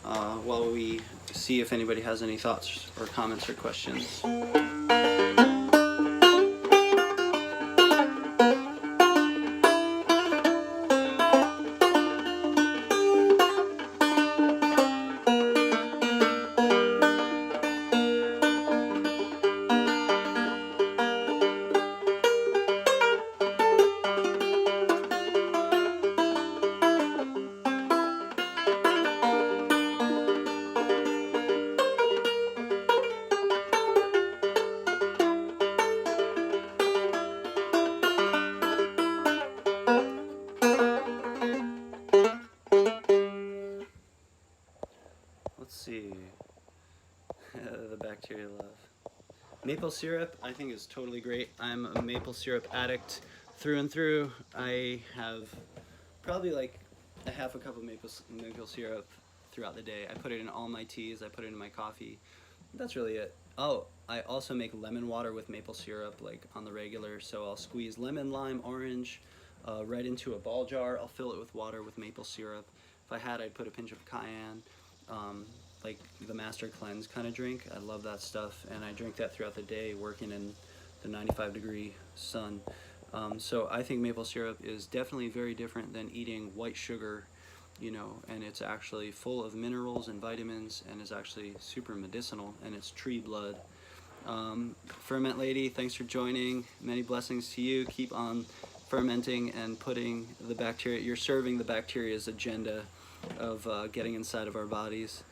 while we see if anybody has any thoughts or comments or questions. The bacteria love. Maple syrup, I think, is totally great. I'm a maple syrup addict through and through. I have probably like a half a cup of maple syrup throughout the day. I put it in all my teas. I put it in my coffee. That's really it. Oh, I also make lemon water with maple syrup, like on the regular. So I'll squeeze lemon, lime, orange right into a ball jar. I'll fill it with water with maple syrup. If I had, I'd put a pinch of cayenne. Like the Master Cleanse kind of drink. I love that stuff, and I drink that throughout the day working in the 95-degree sun. So I think maple syrup is definitely very different than eating white sugar, and it's actually full of minerals and vitamins, and is actually super medicinal, and it's tree blood. Ferment Lady, thanks for joining. Many blessings to you. Keep on fermenting and putting the bacteria, you're serving the bacteria's agenda of getting inside of our bodies.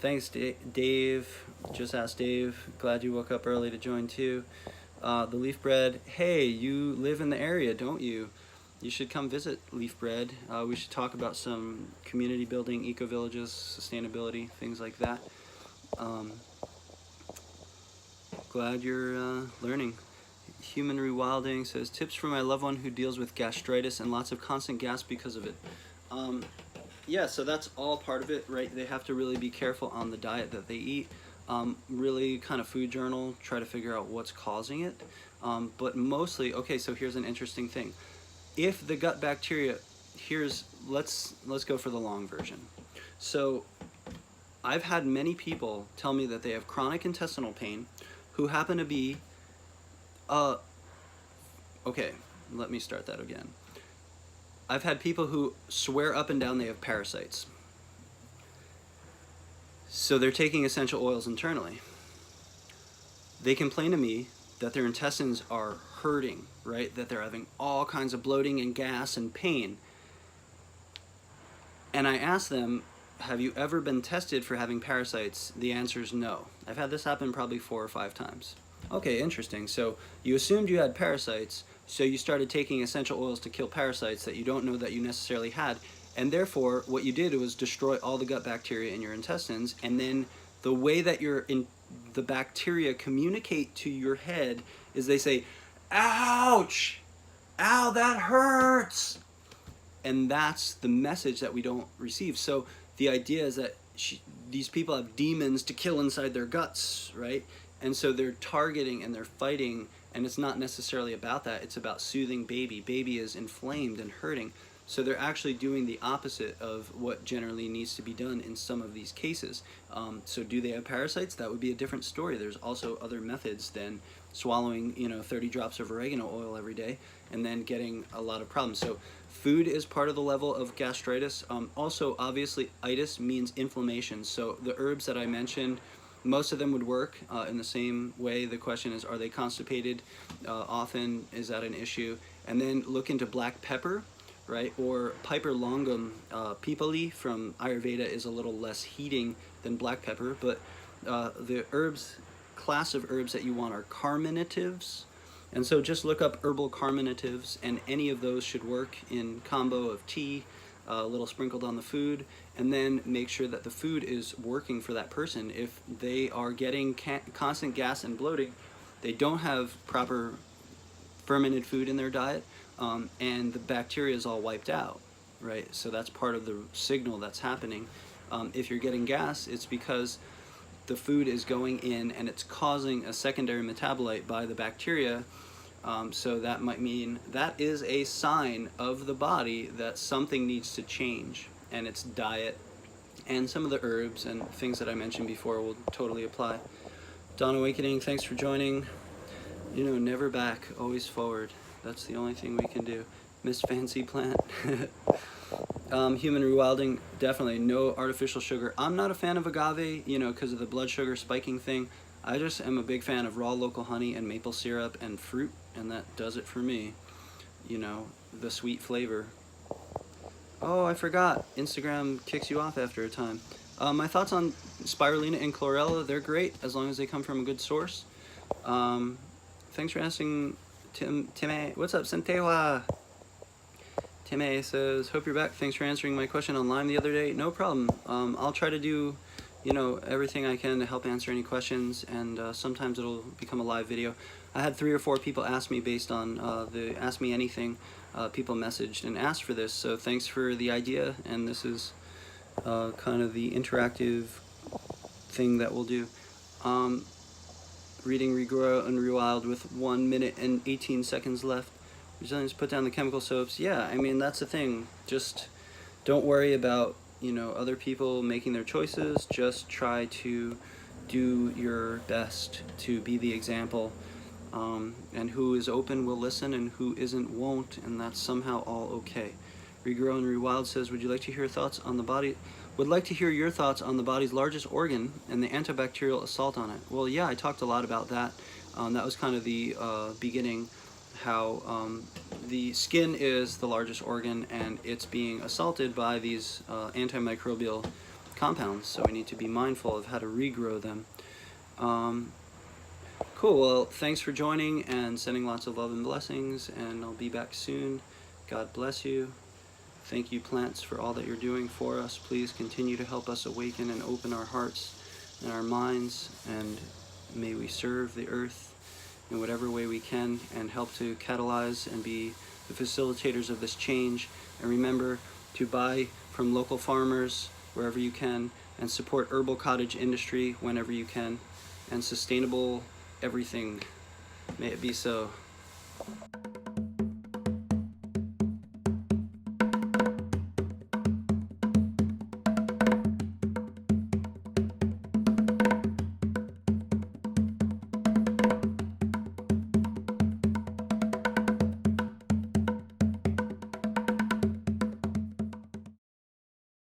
Thanks, Dave. Just asked Dave. Glad you woke up early to join too. The Leaf Bread. Hey, you live in the area, don't you? You should come visit Leaf Bread. We should talk about some community building, eco-villages, sustainability, things like that. Glad you're learning. Human Rewilding says, tips for my loved one who deals with gastritis and lots of constant gas because of it. Yeah, so that's all part of it, right? They have to really be careful on the diet that they eat. Really kind of food journal, try to figure out what's causing it. But mostly, okay, so here's an interesting thing. If the gut bacteria, let's go for the long version. So I've had many people tell me that they have chronic intestinal pain who happen to be, okay, let me start that again. I've had people who swear up and down they have parasites. So they're taking essential oils internally. They complain to me that their intestines are hurting, right? That they're having all kinds of bloating and gas and pain. And I ask them, have you ever been tested for having parasites? The answer is no. I've had this happen probably 4 or 5 times. Okay, interesting. So you assumed you had parasites, so you started taking essential oils to kill parasites that you don't know that you necessarily had, and therefore what you did was destroy all the gut bacteria in your intestines, and then the way that the bacteria communicate to your head is they say, ouch, ow, that hurts. And that's the message that we don't receive. So the idea is that these people have demons to kill inside their guts, right? And so they're targeting and they're fighting, and it's not necessarily about that. It's about soothing baby. Baby is inflamed and hurting. So they're actually doing the opposite of what generally needs to be done in some of these cases. So do they have parasites? That would be a different story. There's also other methods than swallowing 30 drops of oregano oil every day and then getting a lot of problems. So food is part of the level of gastritis. Also, obviously, itis means inflammation. So the herbs that I mentioned, most of them would work in the same way. The question is, are they constipated? Often, is that an issue? And then look into black pepper, right? Or Piper longum pipali from Ayurveda is a little less heating than black pepper, but the class of herbs that you want are carminatives. And so just look up herbal carminatives, and any of those should work in combo of tea, a little sprinkled on the food, and then make sure that the food is working for that person. If they are getting constant gas and bloating, they don't have proper fermented food in their diet, and the bacteria is all wiped out, right? So that's part of the signal that's happening. If you're getting gas, it's because the food is going in and it's causing a secondary metabolite by the bacteria. So that might mean that is a sign of the body that something needs to change, and it's diet and some of the herbs and things that I mentioned before will totally apply. Dawn Awakening, thanks for joining. Never back, always forward. That's the only thing we can do. Miss Fancy Plant. Human Rewilding, definitely no artificial sugar. I'm not a fan of agave, because of the blood sugar spiking thing. I just am a big fan of raw local honey and maple syrup and fruit, and that does it for me. The sweet flavor. Oh, I forgot. Instagram kicks you off after a time. My thoughts on spirulina and chlorella, they're great as long as they come from a good source. Thanks for asking, Time. What's up, Santewa? Time says, hope you're back. Thanks for answering my question on Lyme the other day. No problem. I'll try to do, everything I can to help answer any questions, and sometimes it'll become a live video. I had 3 or 4 people ask me based on the Ask Me Anything. People messaged and asked for this, so thanks for the idea, and this is kind of the interactive thing that we'll do. Reading Regrow and Rewild with 1 minute and 18 seconds left. Resilience, put down the chemical soaps. Yeah, I mean, that's the thing. Just don't worry about, other people making their choices. Just try to do your best to be the example. And who is open will listen, and who isn't won't, and that's somehow all okay. Regrow and Rewild says, would like to hear your thoughts on the body's largest organ and the antibacterial assault on it? Well, yeah, I talked a lot about that. That was kind of the beginning, how the skin is the largest organ and it's being assaulted by these antimicrobial compounds, so we need to be mindful of how to regrow them. Cool, well, thanks for joining and sending lots of love and blessings, and I'll be back soon. God bless you. Thank you, plants, for all that you're doing for us. Please continue to help us awaken and open our hearts and our minds, and may we serve the earth in whatever way we can and help to catalyze and be the facilitators of this change. And remember to buy from local farmers wherever you can, and support herbal cottage industry whenever you can, and sustainable everything. May it be so.